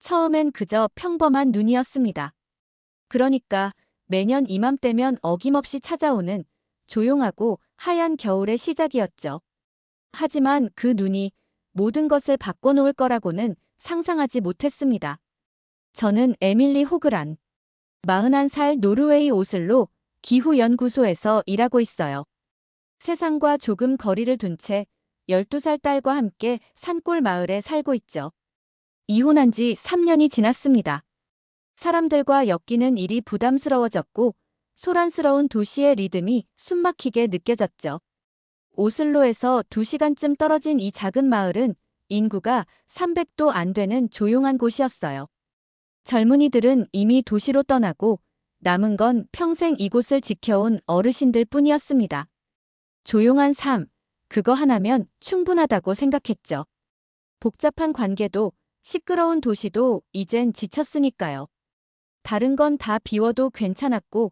처음엔 그저 평범한 눈이었습니다. 그러니까 매년 이맘때면 어김없이 찾아오는 조용하고 하얀 겨울의 시작이었죠. 하지만 그 눈이 모든 것을 바꿔놓을 거라고는 상상하지 못했습니다. 저는 에밀리 호그란, 41살 노르웨이 오슬로 기후연구소에서 일하고 있어요. 세상과 조금 거리를 둔 채 12살 딸과 함께 산골 마을에 살고 있죠. 이혼한 지 3년이 지났습니다. 사람들과 엮이는 일이 부담스러워졌고 소란스러운 도시의 리듬이 숨막히게 느껴졌죠. 오슬로에서 2시간쯤 떨어진 이 작은 마을은 인구가 300도 안 되는 조용한 곳이었어요. 젊은이들은 이미 도시로 떠나고 남은 건 평생 이곳을 지켜온 어르신들 뿐이었습니다. 조용한 삶, 그거 하나면 충분하다고 생각했죠. 복잡한 관계도 시끄러운 도시도 이젠 지쳤으니까요. 다른 건 다 비워도 괜찮았고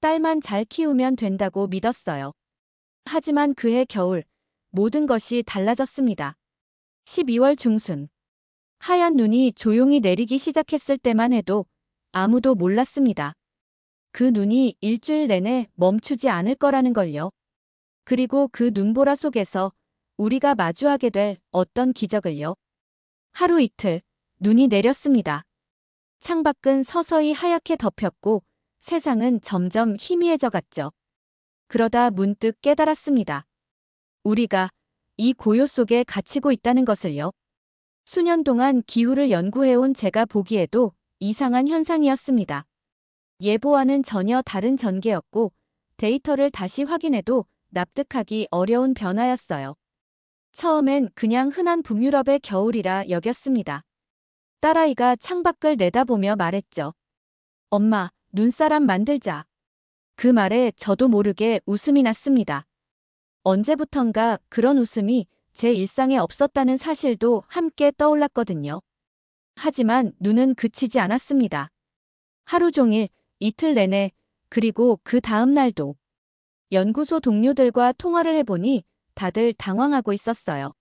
딸만 잘 키우면 된다고 믿었어요. 하지만 그해 겨울 모든 것이 달라졌습니다. 12월 중순 하얀 눈이 조용히 내리기 시작했을 때만 해도 아무도 몰랐습니다. 그 눈이 일주일 내내 멈추지 않을 거라는 걸요. 그리고 그 눈보라 속에서 우리가 마주하게 될 어떤 기적을요. 하루 이틀 눈이 내렸습니다. 창밖은 서서히 하얗게 덮였고 세상은 점점 희미해져 갔죠. 그러다 문득 깨달았습니다. 우리가 이 고요 속에 갇히고 있다는 것을요. 수년 동안 기후를 연구해온 제가 보기에도 이상한 현상이었습니다. 예보와는 전혀 다른 전개였고 데이터를 다시 확인해도 납득하기 어려운 변화였어요. 처음엔 그냥 흔한 북유럽의 겨울이라 여겼습니다. 딸아이가 창밖을 내다보며 말했죠. 엄마, 눈사람 만들자. 그 말에 저도 모르게 웃음이 났습니다. 언제부턴가 그런 웃음이 제 일상에 없었다는 사실도 함께 떠올랐거든요. 하지만 눈은 그치지 않았습니다. 하루 종일, 이틀 내내, 그리고 그 다음 날도. 연구소 동료들과 통화를 해보니 다들 당황하고 있었어요.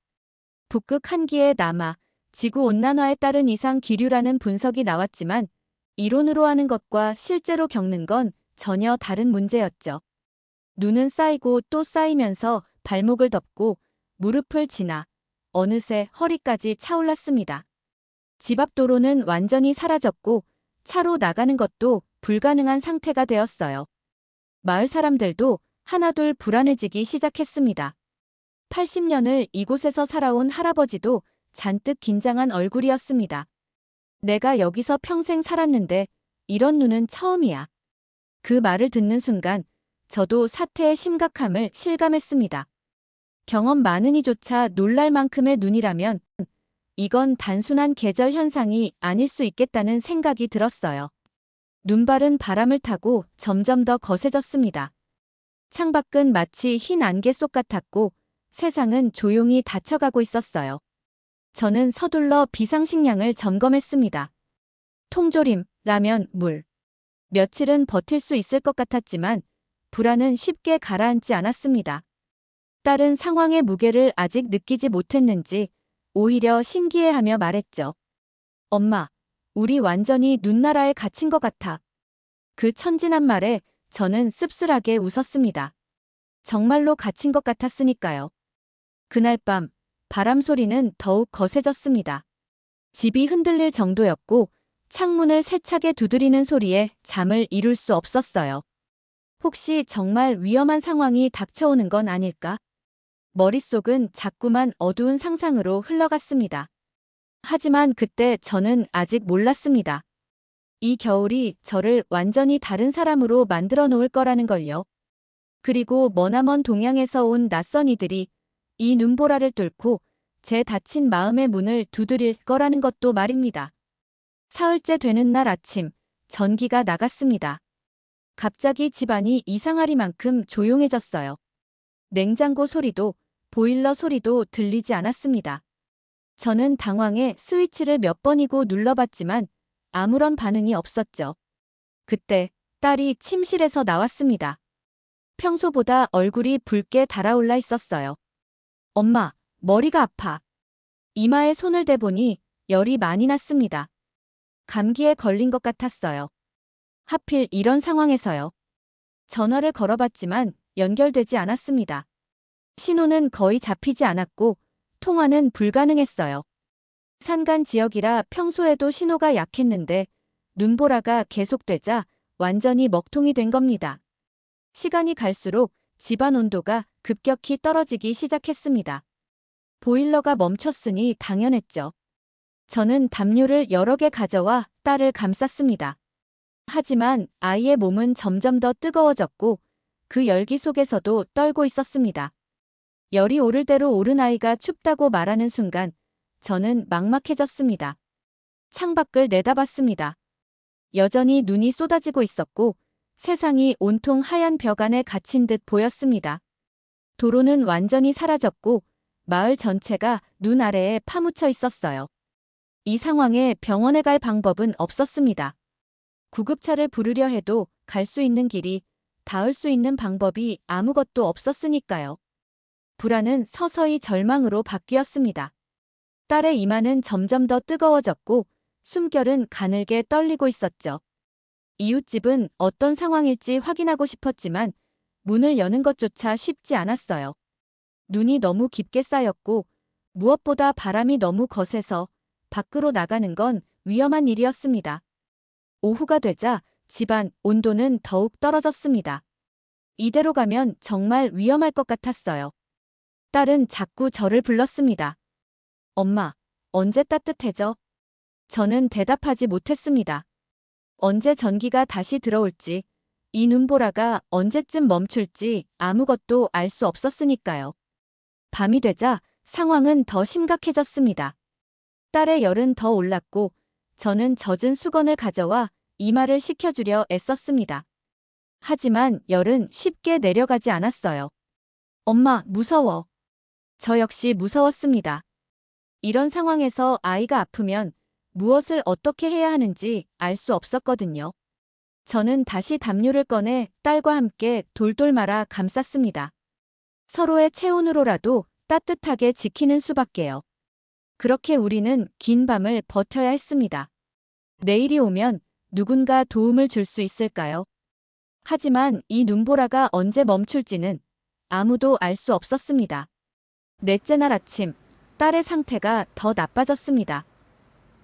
북극 한기에 남아 지구온난화에 따른 이상 기류라는 분석이 나왔지만 이론으로 하는 것과 실제로 겪는 건 전혀 다른 문제였죠. 눈은 쌓이고 또 쌓이면서 발목을 덮고 무릎을 지나 어느새 허리까지 차올랐습니다. 집 앞 도로는 완전히 사라졌고 차로 나가는 것도 불가능한 상태가 되었어요. 마을 사람들도 하나둘 불안해지기 시작했습니다. 80년을 이곳에서 살아온 할아버지도 잔뜩 긴장한 얼굴이었습니다. 내가 여기서 평생 살았는데 이런 눈은 처음이야. 그 말을 듣는 순간 저도 사태의 심각함을 실감했습니다. 경험 많으니조차 놀랄 만큼의 눈이라면 이건 단순한 계절 현상이 아닐 수 있겠다는 생각이 들었어요. 눈발은 바람을 타고 점점 더 거세졌습니다. 창밖은 마치 흰 안개 속 같았고 세상은 조용히 닫혀가고 있었어요. 저는 서둘러 비상식량을 점검했습니다. 통조림, 라면, 물. 며칠은 버틸 수 있을 것 같았지만 불안은 쉽게 가라앉지 않았습니다. 딸은 상황의 무게를 아직 느끼지 못했는지 오히려 신기해하며 말했죠. 엄마, 우리 완전히 눈나라에 갇힌 것 같아. 그 천진한 말에 저는 씁쓸하게 웃었습니다. 정말로 갇힌 것 같았으니까요. 그날 밤 바람 소리는 더욱 거세졌습니다. 집이 흔들릴 정도였고 창문을 세차게 두드리는 소리에 잠을 이룰 수 없었어요. 혹시 정말 위험한 상황이 닥쳐오는 건 아닐까? 머릿속은 자꾸만 어두운 상상으로 흘러갔습니다. 하지만 그때 저는 아직 몰랐습니다. 이 겨울이 저를 완전히 다른 사람으로 만들어 놓을 거라는 걸요. 그리고 머나먼 동양에서 온 낯선 이들이 이 눈보라를 뚫고 제 닫힌 마음의 문을 두드릴 거라는 것도 말입니다. 사흘째 되는 날 아침, 전기가 나갔습니다. 갑자기 집안이 이상하리만큼 조용해졌어요. 냉장고 소리도 보일러 소리도 들리지 않았습니다. 저는 당황해 스위치를 몇 번이고 눌러봤지만 아무런 반응이 없었죠. 그때 딸이 침실에서 나왔습니다. 평소보다 얼굴이 붉게 달아올라 있었어요. 엄마, 머리가 아파. 이마에 손을 대보니 열이 많이 났습니다. 감기에 걸린 것 같았어요. 하필 이런 상황에서요. 전화를 걸어봤지만 연결되지 않았습니다. 신호는 거의 잡히지 않았고 통화는 불가능했어요. 산간 지역이라 평소에도 신호가 약했는데 눈보라가 계속되자 완전히 먹통이 된 겁니다. 시간이 갈수록 집안 온도가 급격히 떨어지기 시작했습니다. 보일러가 멈췄으니 당연했죠. 저는 담요를 여러 개 가져와 딸을 감쌌습니다. 하지만 아이의 몸은 점점 더 뜨거워졌고 그 열기 속에서도 떨고 있었습니다. 열이 오를 대로 오른 아이가 춥다고 말하는 순간 저는 막막해졌습니다. 창밖을 내다봤습니다. 여전히 눈이 쏟아지고 있었고 세상이 온통 하얀 벽 안에 갇힌 듯 보였습니다. 도로는 완전히 사라졌고 마을 전체가 눈 아래에 파묻혀 있었어요. 이 상황에 병원에 갈 방법은 없었습니다. 구급차를 부르려 해도 갈 수 있는 길이, 닿을 수 있는 방법이 아무것도 없었으니까요. 불안은 서서히 절망으로 바뀌었습니다. 딸의 이마는 점점 더 뜨거워졌고 숨결은 가늘게 떨리고 있었죠. 이웃집은 어떤 상황일지 확인하고 싶었지만 문을 여는 것조차 쉽지 않았어요. 눈이 너무 깊게 쌓였고 무엇보다 바람이 너무 거세서 밖으로 나가는 건 위험한 일이었습니다. 오후가 되자 집안 온도는 더욱 떨어졌습니다. 이대로 가면 정말 위험할 것 같았어요. 딸은 자꾸 저를 불렀습니다. 엄마, 언제 따뜻해져? 저는 대답하지 못했습니다. 언제 전기가 다시 들어올지, 이 눈보라가 언제쯤 멈출지 아무것도 알 수 없었으니까요. 밤이 되자 상황은 더 심각해졌습니다. 딸의 열은 더 올랐고 저는 젖은 수건을 가져와 이마를 식혀주려 애썼습니다. 하지만 열은 쉽게 내려가지 않았어요. 엄마, 무서워. 저 역시 무서웠습니다. 이런 상황에서 아이가 아프면 무엇을 어떻게 해야 하는지 알 수 없었거든요. 저는 다시 담요를 꺼내 딸과 함께 돌돌 말아 감쌌습니다. 서로의 체온으로라도 따뜻하게 지키는 수밖에요. 그렇게 우리는 긴 밤을 버텨야 했습니다. 내일이 오면 누군가 도움을 줄 수 있을까요? 하지만 이 눈보라가 언제 멈출지는 아무도 알 수 없었습니다. 넷째 날 아침, 딸의 상태가 더 나빠졌습니다.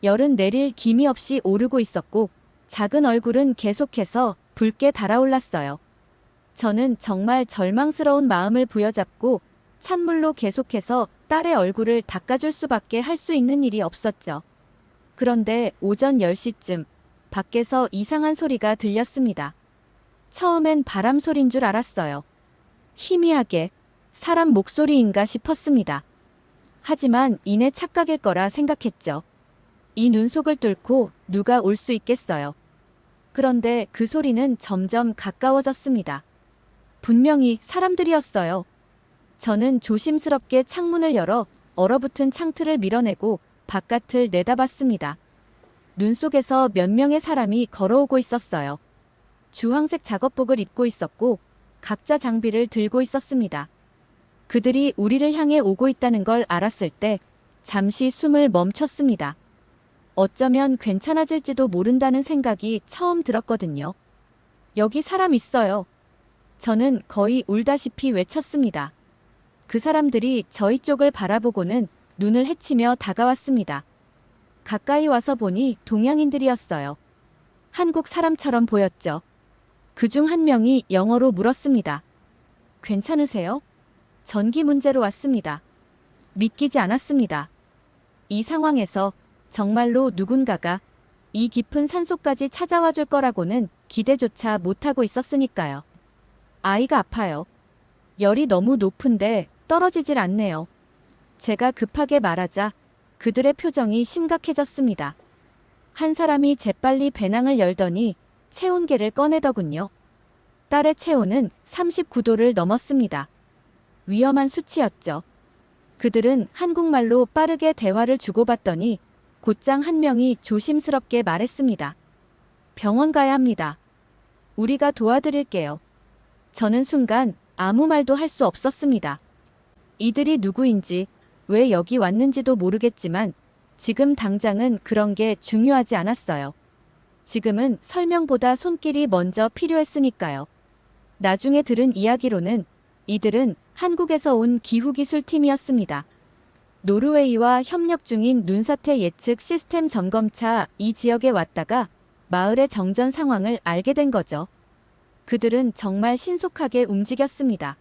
열은 내릴 기미 없이 오르고 있었고 작은 얼굴은 계속해서 붉게 달아올랐어요. 저는 정말 절망스러운 마음을 부여잡고 찬물로 계속해서 딸의 얼굴을 닦아줄 수밖에 할 수 있는 일이 없었죠. 그런데 오전 10시쯤 밖에서 이상한 소리가 들렸습니다. 처음엔 바람 소린 줄 알았어요. 희미하게 사람 목소리인가 싶었습니다. 하지만 이내 착각일 거라 생각했죠. 이 눈속을 뚫고 누가 올 수 있겠어요. 그런데 그 소리는 점점 가까워졌습니다. 분명히 사람들이었어요. 저는 조심스럽게 창문을 열어 얼어붙은 창틀을 밀어내고 바깥을 내다봤습니다. 눈 속에서 몇 명의 사람이 걸어오고 있었어요. 주황색 작업복을 입고 있었고 각자 장비를 들고 있었습니다. 그들이 우리를 향해 오고 있다는 걸 알았을 때 잠시 숨을 멈췄습니다. 어쩌면 괜찮아질지도 모른다는 생각이 처음 들었거든요. 여기 사람 있어요. 저는 거의 울다시피 외쳤습니다. 그 사람들이 저희 쪽을 바라보고는 눈을 헤치며 다가왔습니다. 가까이 와서 보니 동양인들이었어요. 한국 사람처럼 보였죠. 그중 한 명이 영어로 물었습니다. 괜찮으세요? 전기 문제로 왔습니다. 믿기지 않았습니다. 이 상황에서 정말로 누군가가 이 깊은 산속까지 찾아와 줄 거라고는 기대조차 못하고 있었으니까요. 아이가 아파요. 열이 너무 높은데 떨어지질 않네요. 제가 급하게 말하자 그들의 표정이 심각해졌습니다. 한 사람이 재빨리 배낭을 열더니 체온계를 꺼내더군요. 딸의 체온은 39도를 넘었습니다. 위험한 수치였죠. 그들은 한국말로 빠르게 대화를 주고받더니 곧장 한 명이 조심스럽게 말했습니다. 병원 가야 합니다. 우리가 도와드릴게요. 저는 순간 아무 말도 할 수 없었습니다. 이들이 누구인지 왜 여기 왔는지도 모르겠지만 지금 당장은 그런 게 중요하지 않았어요. 지금은 설명보다 손길이 먼저 필요했으니까요. 나중에 들은 이야기로는 이들은 한국에서 온 기후기술팀이었습니다. 노르웨이와 협력 중인 눈사태 예측 시스템 점검차 이 지역에 왔다가 마을의 정전 상황을 알게 된 거죠. 그들은 정말 신속하게 움직였습니다.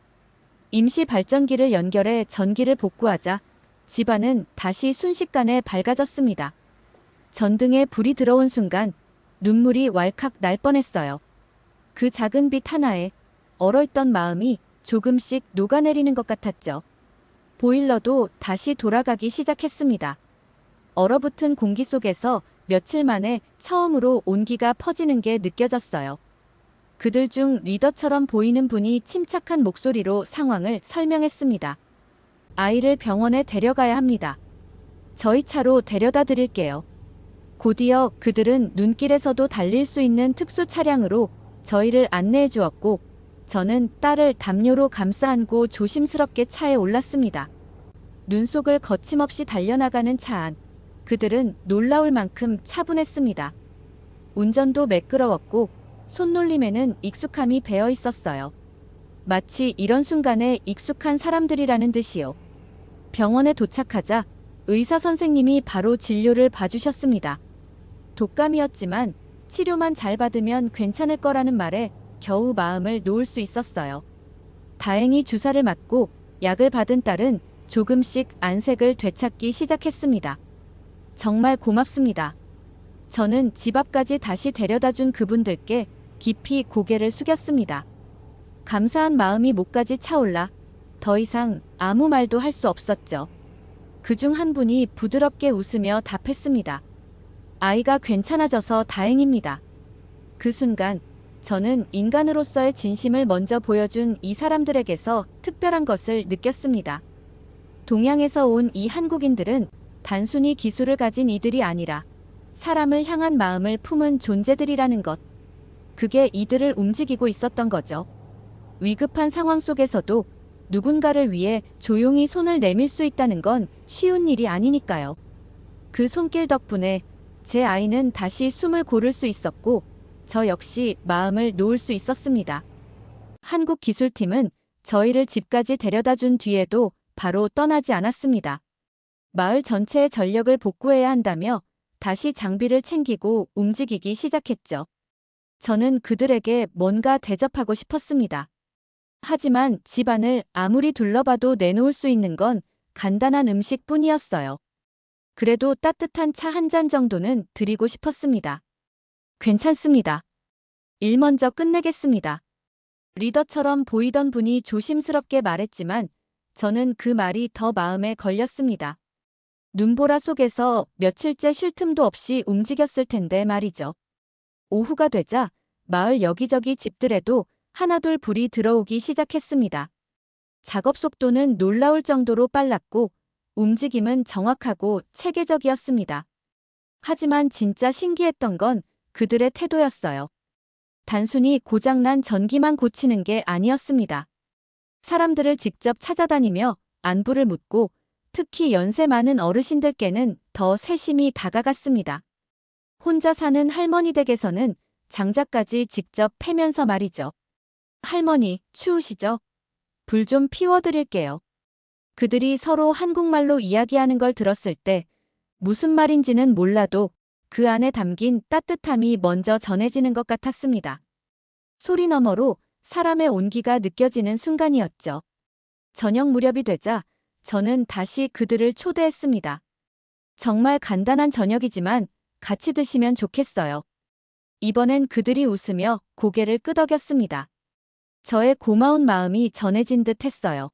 임시 발전기를 연결해 전기를 복구하자 집안은 다시 순식간에 밝아졌습니다. 전등에 불이 들어온 순간 눈물이 왈칵 날 뻔했어요. 그 작은 빛 하나에 얼어있던 마음이 조금씩 녹아내리는 것 같았죠. 보일러도 다시 돌아가기 시작했습니다. 얼어붙은 공기 속에서 며칠 만에 처음으로 온기가 퍼지는 게 느껴졌어요. 그들 중 리더처럼 보이는 분이 침착한 목소리로 상황을 설명했습니다. 아이를 병원에 데려가야 합니다. 저희 차로 데려다 드릴게요. 곧이어 그들은 눈길에서도 달릴 수 있는 특수 차량으로 저희를 안내해 주었고 저는 딸을 담요로 감싸 안고 조심스럽게 차에 올랐습니다. 눈 속을 거침없이 달려나가는 차 안. 그들은 놀라울 만큼 차분했습니다. 운전도 매끄러웠고 손놀림에는 익숙함이 배어 있었어요. 마치 이런 순간에 익숙한 사람들이라는 듯이요. 병원에 도착하자 의사 선생님이 바로 진료를 봐주셨습니다. 독감이었지만 치료만 잘 받으면 괜찮을 거라는 말에 겨우 마음을 놓을 수 있었어요. 다행히 주사를 맞고 약을 받은 딸은 조금씩 안색을 되찾기 시작했습니다. 정말 고맙습니다. 저는 집 앞까지 다시 데려다 준 그분들께 깊이 고개를 숙였습니다. 감사한 마음이 목까지 차올라 더 이상 아무 말도 할 수 없었죠. 그중 한 분이 부드럽게 웃으며 답했습니다. 아이가 괜찮아져서 다행입니다. 그 순간 저는 인간으로서의 진심을 먼저 보여준 이 사람들에게서 특별한 것을 느꼈습니다. 동양에서 온 이 한국인들은 단순히 기술을 가진 이들이 아니라 사람을 향한 마음을 품은 존재들이라는 것. 그게 이들을 움직이고 있었던 거죠. 위급한 상황 속에서도 누군가를 위해 조용히 손을 내밀 수 있다는 건 쉬운 일이 아니니까요. 그 손길 덕분에 제 아이는 다시 숨을 고를 수 있었고 저 역시 마음을 놓을 수 있었습니다. 한국 기술팀은 저희를 집까지 데려다 준 뒤에도 바로 떠나지 않았습니다. 마을 전체의 전력을 복구해야 한다며 다시 장비를 챙기고 움직이기 시작했죠. 저는 그들에게 뭔가 대접하고 싶었습니다. 하지만 집안을 아무리 둘러봐도 내놓을 수 있는 건 간단한 음식뿐이었어요. 그래도 따뜻한 차 한 잔 정도는 드리고 싶었습니다. 괜찮습니다. 일 먼저 끝내겠습니다. 리더처럼 보이던 분이 조심스럽게 말했지만 저는 그 말이 더 마음에 걸렸습니다. 눈보라 속에서 며칠째 쉴 틈도 없이 움직였을 텐데 말이죠. 오후가 되자 마을 여기저기 집들에도 하나둘 불이 들어오기 시작했습니다. 작업 속도는 놀라울 정도로 빨랐고 움직임은 정확하고 체계적이었습니다. 하지만 진짜 신기했던 건 그들의 태도였어요. 단순히 고장난 전기만 고치는 게 아니었습니다. 사람들을 직접 찾아다니며 안부를 묻고 특히 연세 많은 어르신들께는 더 세심히 다가갔습니다. 혼자 사는 할머니 댁에서는 장작까지 직접 패면서 말이죠. 할머니, 추우시죠? 불 좀 피워드릴게요. 그들이 서로 한국말로 이야기하는 걸 들었을 때 무슨 말인지는 몰라도 그 안에 담긴 따뜻함이 먼저 전해지는 것 같았습니다. 소리 너머로 사람의 온기가 느껴지는 순간이었죠. 저녁 무렵이 되자 저는 다시 그들을 초대했습니다. 정말 간단한 저녁이지만 같이 드시면 좋겠어요. 이번엔 그들이 웃으며 고개를 끄덕였습니다. 저의 고마운 마음이 전해진 듯 했어요.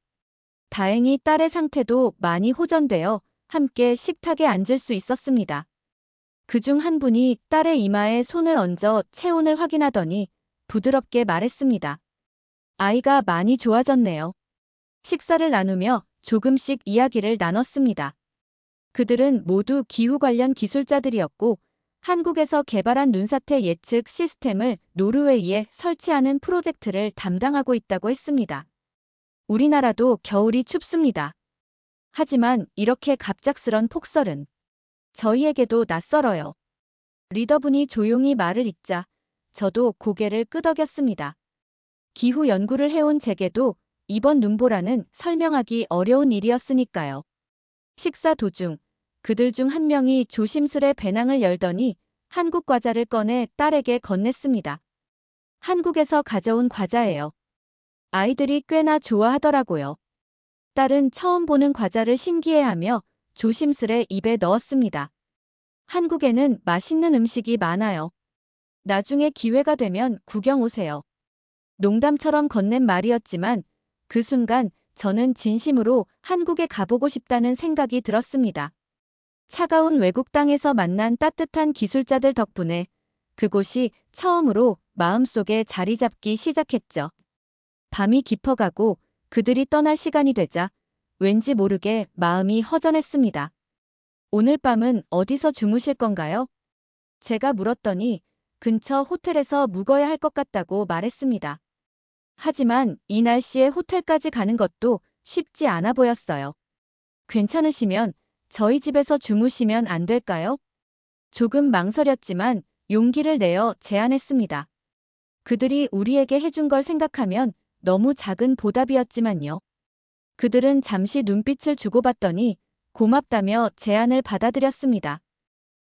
다행히 딸의 상태도 많이 호전되어 함께 식탁에 앉을 수 있었습니다. 그중 한 분이 딸의 이마에 손을 얹어 체온을 확인하더니 부드럽게 말했습니다. 아이가 많이 좋아졌네요. 식사를 나누며 조금씩 이야기를 나눴습니다. 그들은 모두 기후 관련 기술자들이었고 한국에서 개발한 눈사태 예측 시스템을 노르웨이에 설치하는 프로젝트를 담당하고 있다고 했습니다. 우리나라도 겨울이 춥습니다. 하지만 이렇게 갑작스런 폭설은 저희에게도 낯설어요. 리더분이 조용히 말을 잇자 저도 고개를 끄덕였습니다. 기후 연구를 해온 제게도 이번 눈보라는 설명하기 어려운 일이었으니까요. 식사 도중 그들 중 한 명이 조심스레 배낭을 열더니 한국 과자를 꺼내 딸에게 건넸습니다. 한국에서 가져온 과자예요. 아이들이 꽤나 좋아하더라고요. 딸은 처음 보는 과자를 신기해하며 조심스레 입에 넣었습니다. 한국에는 맛있는 음식이 많아요. 나중에 기회가 되면 구경 오세요. 농담처럼 건넨 말이었지만 그 순간 저는 진심으로 한국에 가보고 싶다는 생각이 들었습니다. 차가운 외국 땅에서 만난 따뜻한 기술자들 덕분에 그곳이 처음으로 마음속에 자리 잡기 시작했죠. 밤이 깊어가고 그들이 떠날 시간이 되자 왠지 모르게 마음이 허전했습니다. 오늘 밤은 어디서 주무실 건가요? 제가 물었더니 근처 호텔에서 묵어야 할 것 같다고 말했습니다. 하지만 이 날씨에 호텔까지 가는 것도 쉽지 않아 보였어요. 괜찮으시면 저희 집에서 주무시면 안 될까요? 조금 망설였지만 용기를 내어 제안했습니다. 그들이 우리에게 해준 걸 생각하면 너무 작은 보답이었지만요. 그들은 잠시 눈빛을 주고받더니 고맙다며 제안을 받아들였습니다.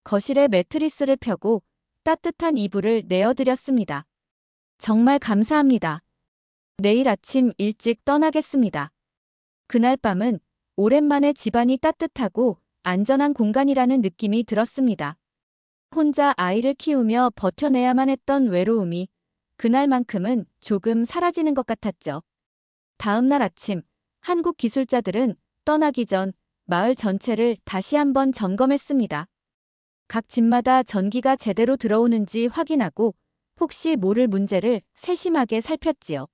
거실에 매트리스를 펴고 따뜻한 이불을 내어드렸습니다. 정말 감사합니다. 내일 아침 일찍 떠나겠습니다. 그날 밤은 오랜만에 집안이 따뜻하고 안전한 공간이라는 느낌이 들었습니다. 혼자 아이를 키우며 버텨내야만 했던 외로움이 그날만큼은 조금 사라지는 것 같았죠. 다음 날 아침, 한국 기술자들은 떠나기 전 마을 전체를 다시 한번 점검했습니다. 각 집마다 전기가 제대로 들어오는지 확인하고 혹시 모를 문제를 세심하게 살폈지요.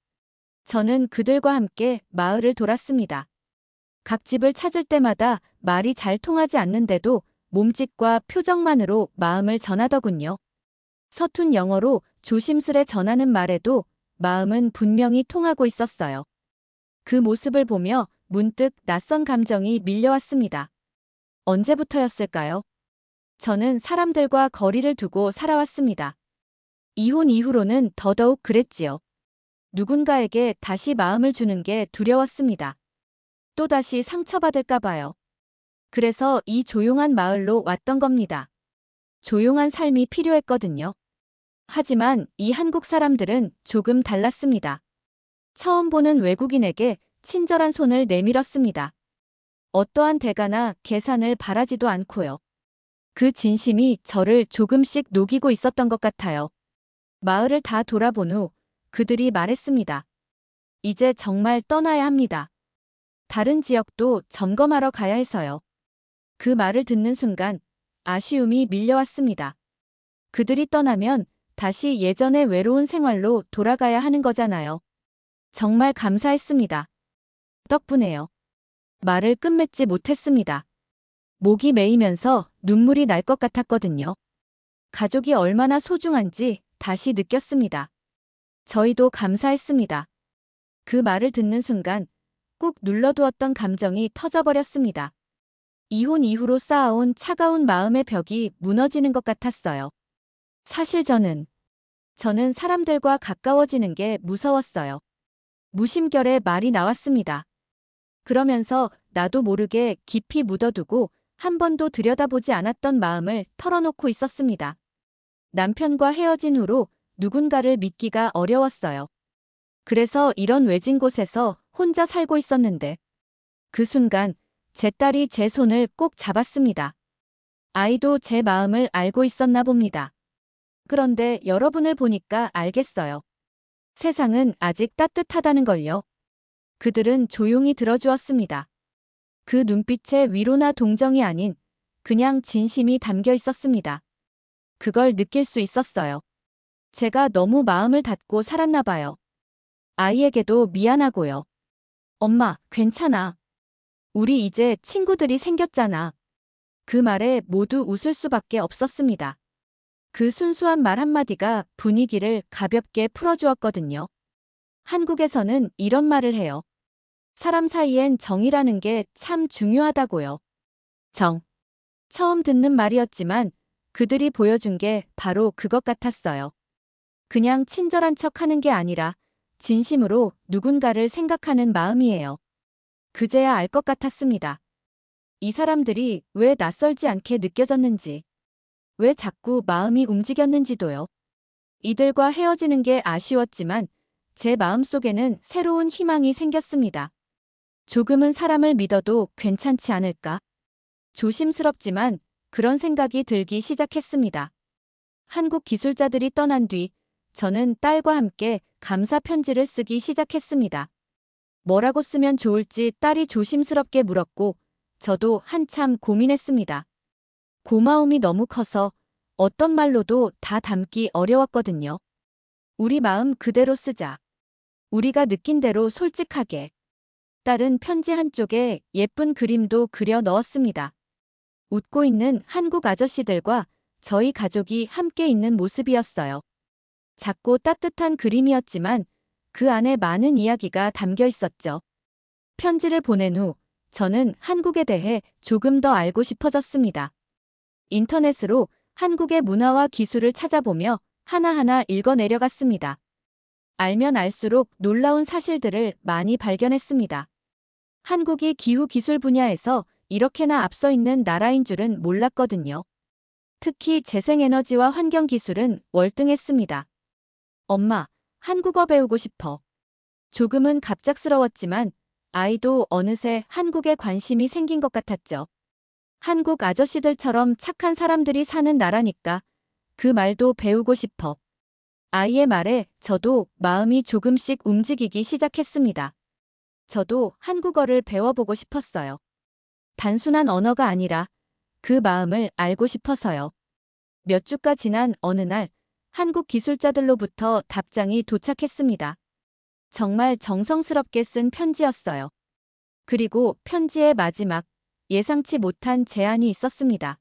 저는 그들과 함께 마을을 돌았습니다. 각 집을 찾을 때마다 말이 잘 통하지 않는데도 몸짓과 표정만으로 마음을 전하더군요. 서툰 영어로 조심스레 전하는 말에도 마음은 분명히 통하고 있었어요. 그 모습을 보며 문득 낯선 감정이 밀려왔습니다. 언제부터였을까요? 저는 사람들과 거리를 두고 살아왔습니다. 이혼 이후로는 더더욱 그랬지요. 누군가에게 다시 마음을 주는 게 두려웠습니다. 또다시 상처받을까 봐요. 그래서 이 조용한 마을로 왔던 겁니다. 조용한 삶이 필요했거든요. 하지만 이 한국 사람들은 조금 달랐습니다. 처음 보는 외국인에게 친절한 손을 내밀었습니다. 어떠한 대가나 계산을 바라지도 않고요. 그 진심이 저를 조금씩 녹이고 있었던 것 같아요. 마을을 다 돌아본 후 그들이 말했습니다. 이제 정말 떠나야 합니다. 다른 지역도 점검하러 가야 해서요. 그 말을 듣는 순간 아쉬움이 밀려왔습니다. 그들이 떠나면 다시 예전의 외로운 생활로 돌아가야 하는 거잖아요. 정말 감사했습니다. 덕분에요. 말을 끝맺지 못했습니다. 목이 메이면서 눈물이 날 것 같았거든요. 가족이 얼마나 소중한지 다시 느꼈습니다. 저희도 감사했습니다. 그 말을 듣는 순간 꾹 눌러두었던 감정이 터져버렸습니다. 이혼 이후로 쌓아온 차가운 마음의 벽이 무너지는 것 같았어요. 사실 저는 사람들과 가까워지는 게 무서웠어요. 무심결에 말이 나왔습니다. 그러면서 나도 모르게 깊이 묻어두고 한 번도 들여다보지 않았던 마음을 털어놓고 있었습니다. 남편과 헤어진 후로 누군가를 믿기가 어려웠어요. 그래서 이런 외진 곳에서 혼자 살고 있었는데 그 순간 제 딸이 제 손을 꼭 잡았습니다. 아이도 제 마음을 알고 있었나 봅니다. 그런데 여러분을 보니까 알겠어요. 세상은 아직 따뜻하다는 걸요. 그들은 조용히 들어주었습니다. 그 눈빛에 위로나 동정이 아닌 그냥 진심이 담겨 있었습니다. 그걸 느낄 수 있었어요. 제가 너무 마음을 닫고 살았나 봐요. 아이에게도 미안하고요. 엄마, 괜찮아. 우리 이제 친구들이 생겼잖아. 그 말에 모두 웃을 수밖에 없었습니다. 그 순수한 말 한마디가 분위기를 가볍게 풀어주었거든요. 한국에서는 이런 말을 해요. 사람 사이엔 정이라는 게 참 중요하다고요. 정. 처음 듣는 말이었지만 그들이 보여준 게 바로 그것 같았어요. 그냥 친절한 척 하는 게 아니라 진심으로 누군가를 생각하는 마음이에요. 그제야 알 것 같았습니다. 이 사람들이 왜 낯설지 않게 느껴졌는지, 왜 자꾸 마음이 움직였는지도요. 이들과 헤어지는 게 아쉬웠지만 제 마음속에는 새로운 희망이 생겼습니다. 조금은 사람을 믿어도 괜찮지 않을까? 조심스럽지만 그런 생각이 들기 시작했습니다. 한국 기술자들이 떠난 뒤 저는 딸과 함께 감사 편지를 쓰기 시작했습니다. 뭐라고 쓰면 좋을지 딸이 조심스럽게 물었고 저도 한참 고민했습니다. 고마움이 너무 커서 어떤 말로도 다 담기 어려웠거든요. 우리 마음 그대로 쓰자. 우리가 느낀 대로 솔직하게. 딸은 편지 한쪽에 예쁜 그림도 그려 넣었습니다. 웃고 있는 한국 아저씨들과 저희 가족이 함께 있는 모습이었어요. 작고 따뜻한 그림이었지만 그 안에 많은 이야기가 담겨 있었죠. 편지를 보낸 후 저는 한국에 대해 조금 더 알고 싶어졌습니다. 인터넷으로 한국의 문화와 기술을 찾아보며 하나하나 읽어내려갔습니다. 알면 알수록 놀라운 사실들을 많이 발견했습니다. 한국이 기후 기술 분야에서 이렇게나 앞서 있는 나라인 줄은 몰랐거든요. 특히 재생에너지와 환경기술은 월등했습니다. 엄마, 한국어 배우고 싶어. 조금은 갑작스러웠지만 아이도 어느새 한국에 관심이 생긴 것 같았죠. 한국 아저씨들처럼 착한 사람들이 사는 나라니까 그 말도 배우고 싶어. 아이의 말에 저도 마음이 조금씩 움직이기 시작했습니다. 저도 한국어를 배워보고 싶었어요. 단순한 언어가 아니라 그 마음을 알고 싶어서요. 몇 주가 지난 어느 날 한국 기술자들로부터 답장이 도착했습니다. 정말 정성스럽게 쓴 편지였어요. 그리고 편지의 마지막, 예상치 못한 제안이 있었습니다.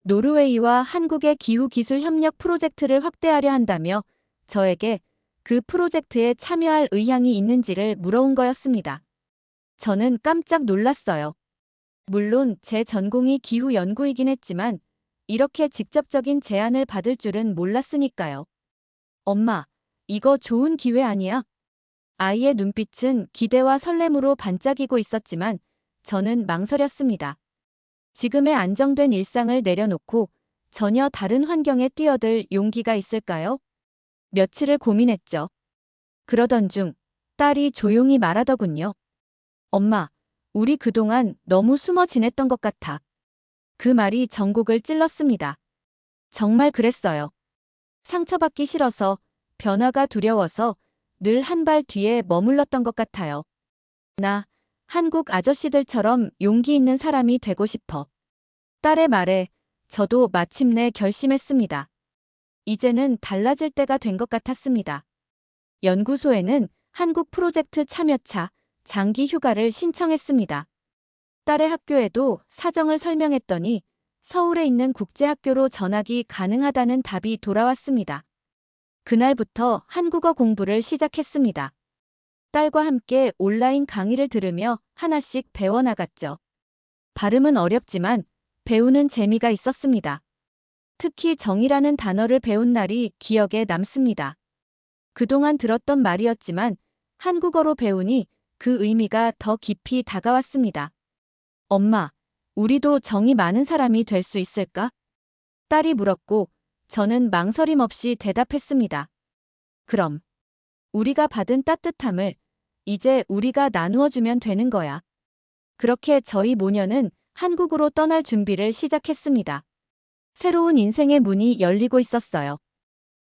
노르웨이와 한국의 기후 기술 협력 프로젝트를 확대하려 한다며 저에게 그 프로젝트에 참여할 의향이 있는지를 물어온 거였습니다. 저는 깜짝 놀랐어요. 물론 제 전공이 기후 연구이긴 했지만 이렇게 직접적인 제안을 받을 줄은 몰랐으니까요. 엄마, 이거 좋은 기회 아니야? 아이의 눈빛은 기대와 설렘으로 반짝이고 있었지만 저는 망설였습니다. 지금의 안정된 일상을 내려놓고 전혀 다른 환경에 뛰어들 용기가 있을까요? 며칠을 고민했죠. 그러던 중 딸이 조용히 말하더군요. 엄마, 우리 그동안 너무 숨어 지냈던 것 같아. 그 말이 전곡을 찔렀습니다. 정말 그랬어요. 상처받기 싫어서, 변화가 두려워서 늘 한 발 뒤에 머물렀던 것 같아요. 나 한국 아저씨들처럼 용기 있는 사람이 되고 싶어. 딸의 말에 저도 마침내 결심했습니다. 이제는 달라질 때가 된 것 같았습니다. 연구소에는 한국 프로젝트 참여차, 장기 휴가를 신청했습니다. 딸의 학교에도 사정을 설명했더니 서울에 있는 국제학교로 전학이 가능하다는 답이 돌아왔습니다. 그날부터 한국어 공부를 시작했습니다. 딸과 함께 온라인 강의를 들으며 하나씩 배워나갔죠. 발음은 어렵지만 배우는 재미가 있었습니다. 특히 정이라는 단어를 배운 날이 기억에 남습니다. 그동안 들었던 말이었지만 한국어로 배우니 그 의미가 더 깊이 다가왔습니다. 엄마, 우리도 정이 많은 사람이 될 수 있을까? 딸이 물었고 저는 망설임 없이 대답했습니다. 그럼 우리가 받은 따뜻함을 이제 우리가 나누어 주면 되는 거야. 그렇게 저희 모녀는 한국으로 떠날 준비를 시작했습니다. 새로운 인생의 문이 열리고 있었어요.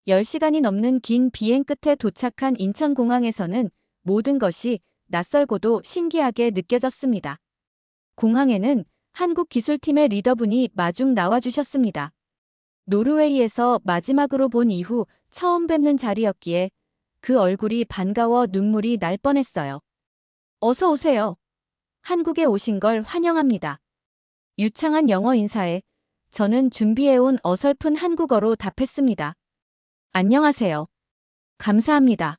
10시간이 넘는 긴 비행 끝에 도착한 인천공항에서는 모든 것이 낯설고도 신기하게 느껴졌습니다. 공항에는 한국 기술팀의 리더분이 마중 나와주셨습니다. 노르웨이에서 마지막으로 본 이후 처음 뵙는 자리였기에 그 얼굴이 반가워 눈물이 날 뻔했어요. 어서 오세요. 한국에 오신 걸 환영합니다. 유창한 영어 인사에 저는 준비해온 어설픈 한국어로 답했습니다. 안녕하세요. 감사합니다.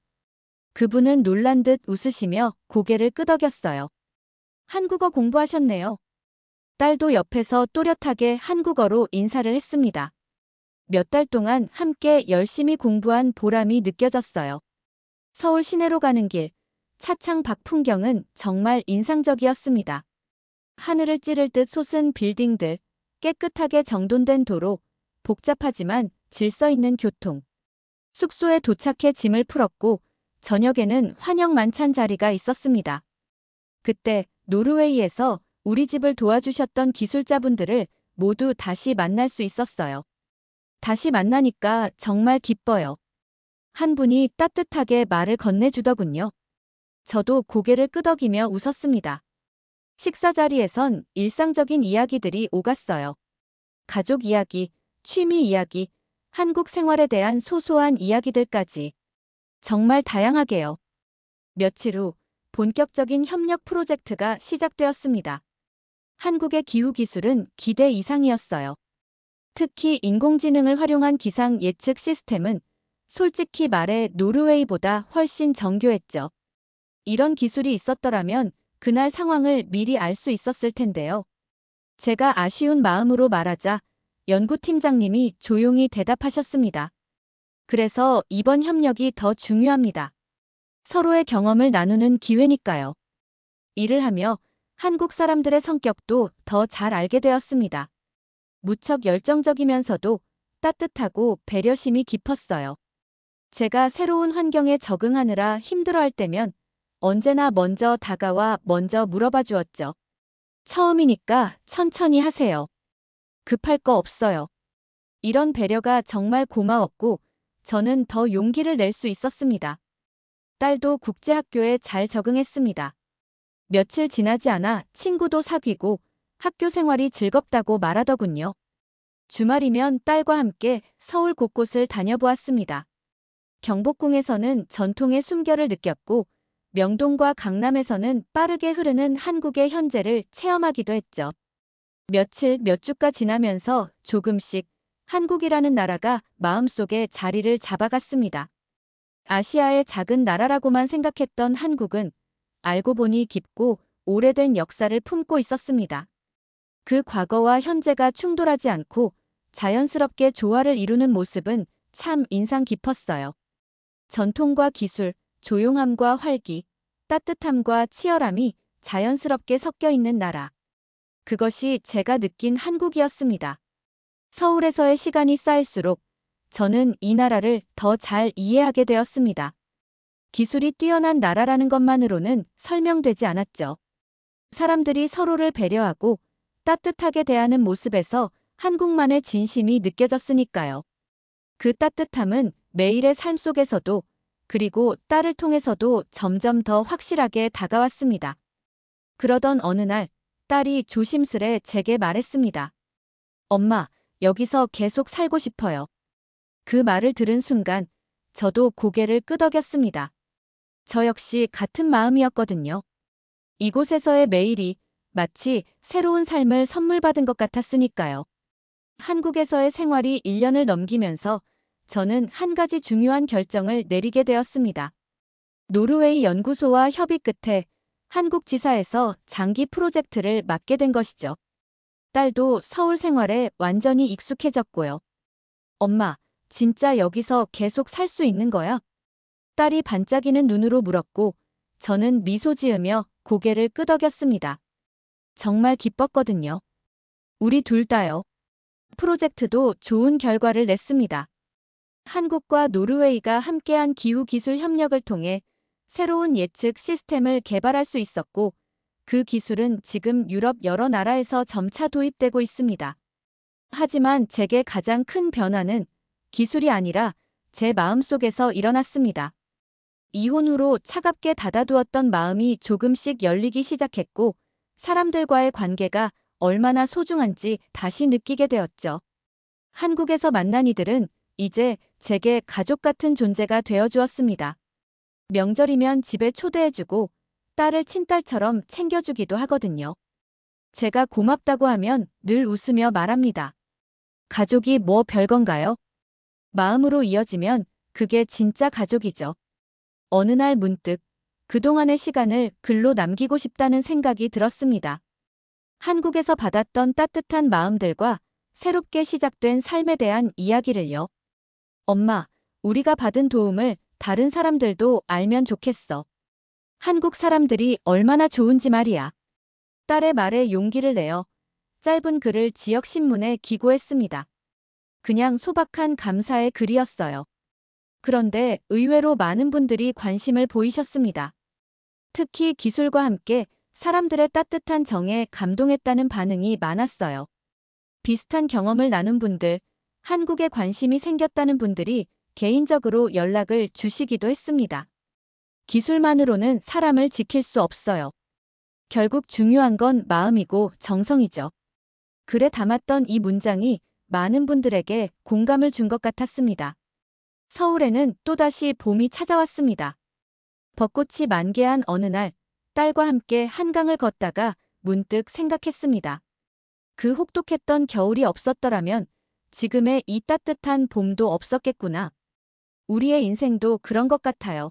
그분은 놀란 듯 웃으시며 고개를 끄덕였어요. 한국어 공부하셨네요. 딸도 옆에서 또렷하게 한국어로 인사를 했습니다. 몇 달 동안 함께 열심히 공부한 보람이 느껴졌어요. 서울 시내로 가는 길, 차창 밖 풍경은 정말 인상적이었습니다. 하늘을 찌를 듯 솟은 빌딩들, 깨끗하게 정돈된 도로, 복잡하지만 질서 있는 교통. 숙소에 도착해 짐을 풀었고 저녁에는 환영 만찬 자리가 있었습니다. 그때 노르웨이에서 우리 집을 도와주셨던 기술자분들을 모두 다시 만날 수 있었어요. 다시 만나니까 정말 기뻐요. 한 분이 따뜻하게 말을 건네주더군요. 저도 고개를 끄덕이며 웃었습니다. 식사 자리에선 일상적인 이야기들이 오갔어요. 가족 이야기, 취미 이야기, 한국 생활에 대한 소소한 이야기들까지. 정말 다양하게요. 며칠 후 본격적인 협력 프로젝트가 시작되었습니다. 한국의 기후 기술은 기대 이상이었어요. 특히 인공지능을 활용한 기상 예측 시스템은 솔직히 말해 노르웨이보다 훨씬 정교했죠. 이런 기술이 있었더라면 그날 상황을 미리 알 수 있었을 텐데요. 제가 아쉬운 마음으로 말하자 연구팀장님이 조용히 대답하셨습니다. 그래서 이번 협력이 더 중요합니다. 서로의 경험을 나누는 기회니까요. 일을 하며 한국 사람들의 성격도 더 잘 알게 되었습니다. 무척 열정적이면서도 따뜻하고 배려심이 깊었어요. 제가 새로운 환경에 적응하느라 힘들어할 때면 언제나 먼저 다가와 먼저 물어봐 주었죠. 처음이니까 천천히 하세요. 급할 거 없어요. 이런 배려가 정말 고마웠고 저는 더 용기를 낼 수 있었습니다. 딸도 국제학교에 잘 적응했습니다. 며칠 지나지 않아 친구도 사귀고 학교 생활이 즐겁다고 말하더군요. 주말이면 딸과 함께 서울 곳곳을 다녀보았습니다. 경복궁에서는 전통의 숨결을 느꼈고 명동과 강남에서는 빠르게 흐르는 한국의 현재를 체험하기도 했죠. 며칠 몇 주가 지나면서 조금씩 한국이라는 나라가 마음속에 자리를 잡아갔습니다. 아시아의 작은 나라라고만 생각했던 한국은 알고 보니 깊고 오래된 역사를 품고 있었습니다. 그 과거와 현재가 충돌하지 않고 자연스럽게 조화를 이루는 모습은 참 인상 깊었어요. 전통과 기술, 조용함과 활기, 따뜻함과 치열함이 자연스럽게 섞여 있는 나라. 그것이 제가 느낀 한국이었습니다. 서울에서의 시간이 쌓일수록 저는 이 나라를 더 잘 이해하게 되었습니다. 기술이 뛰어난 나라라는 것만으로는 설명되지 않았죠. 사람들이 서로를 배려하고 따뜻하게 대하는 모습에서 한국만의 진심이 느껴졌으니까요. 그 따뜻함은 매일의 삶 속에서도 그리고 딸을 통해서도 점점 더 확실하게 다가왔습니다. 그러던 어느 날 딸이 조심스레 제게 말했습니다. 엄마, 여기서 계속 살고 싶어요. 그 말을 들은 순간 저도 고개를 끄덕였습니다. 저 역시 같은 마음이었거든요. 이곳에서의 매일이 마치 새로운 삶을 선물 받은 것 같았으니까요. 한국에서의 생활이 1년을 넘기면서 저는 한 가지 중요한 결정을 내리게 되었습니다. 노르웨이 연구소와 협의 끝에 한국 지사에서 장기 프로젝트를 맡게 된 것이죠. 딸도 서울 생활에 완전히 익숙해졌고요. 엄마, 진짜 여기서 계속 살 수 있는 거야? 딸이 반짝이는 눈으로 물었고 저는 미소 지으며 고개를 끄덕였습니다. 정말 기뻤거든요. 우리 둘 다요. 프로젝트도 좋은 결과를 냈습니다. 한국과 노르웨이가 함께한 기후기술 협력을 통해 새로운 예측 시스템을 개발할 수 있었고 그 기술은 지금 유럽 여러 나라에서 점차 도입되고 있습니다. 하지만 제게 가장 큰 변화는 기술이 아니라 제 마음속에서 일어났습니다. 이혼 후로 차갑게 닫아두었던 마음이 조금씩 열리기 시작했고 사람들과의 관계가 얼마나 소중한지 다시 느끼게 되었죠. 한국에서 만난 이들은 이제 제게 가족 같은 존재가 되어주었습니다. 명절이면 집에 초대해주고 딸을 친딸처럼 챙겨주기도 하거든요. 제가 고맙다고 하면 늘 웃으며 말합니다. 가족이 뭐 별건가요? 마음으로 이어지면 그게 진짜 가족이죠. 어느 날 문득 그동안의 시간을 글로 남기고 싶다는 생각이 들었습니다. 한국에서 받았던 따뜻한 마음들과 새롭게 시작된 삶에 대한 이야기를요. 엄마, 우리가 받은 도움을 다른 사람들도 알면 좋겠어. 한국 사람들이 얼마나 좋은지 말이야. 딸의 말에 용기를 내어 짧은 글을 지역신문에 기고했습니다. 그냥 소박한 감사의 글이었어요. 그런데 의외로 많은 분들이 관심을 보이셨습니다. 특히 기술과 함께 사람들의 따뜻한 정에 감동했다는 반응이 많았어요. 비슷한 경험을 나눈 분들, 한국에 관심이 생겼다는 분들이 개인적으로 연락을 주시기도 했습니다. 기술만으로는 사람을 지킬 수 없어요. 결국 중요한 건 마음이고 정성이죠. 글에 담았던 이 문장이 많은 분들에게 공감을 준 것 같았습니다. 서울에는 또다시 봄이 찾아왔습니다. 벚꽃이 만개한 어느 날, 딸과 함께 한강을 걷다가 문득 생각했습니다. 그 혹독했던 겨울이 없었더라면 지금의 이 따뜻한 봄도 없었겠구나. 우리의 인생도 그런 것 같아요.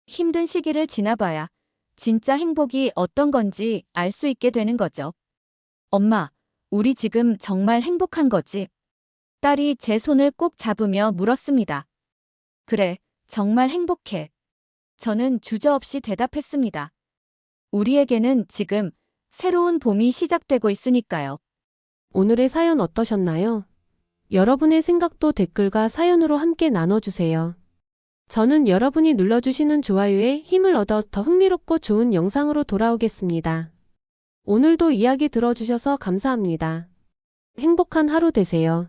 힘든 시기를 지나봐야 진짜 행복이 어떤 건지 알 수 있게 되는 거죠. 엄마, 우리 지금 정말 행복한 거지? 딸이 제 손을 꼭 잡으며 물었습니다. 그래, 정말 행복해. 저는 주저없이 대답했습니다. 우리에게는 지금 새로운 봄이 시작되고 있으니까요. 오늘의 사연 어떠셨나요? 여러분의 생각도 댓글과 사연으로 함께 나눠주세요. 저는 여러분이 눌러주시는 좋아요에 힘을 얻어 더 흥미롭고 좋은 영상으로 돌아오겠습니다. 오늘도 이야기 들어주셔서 감사합니다. 행복한 하루 되세요.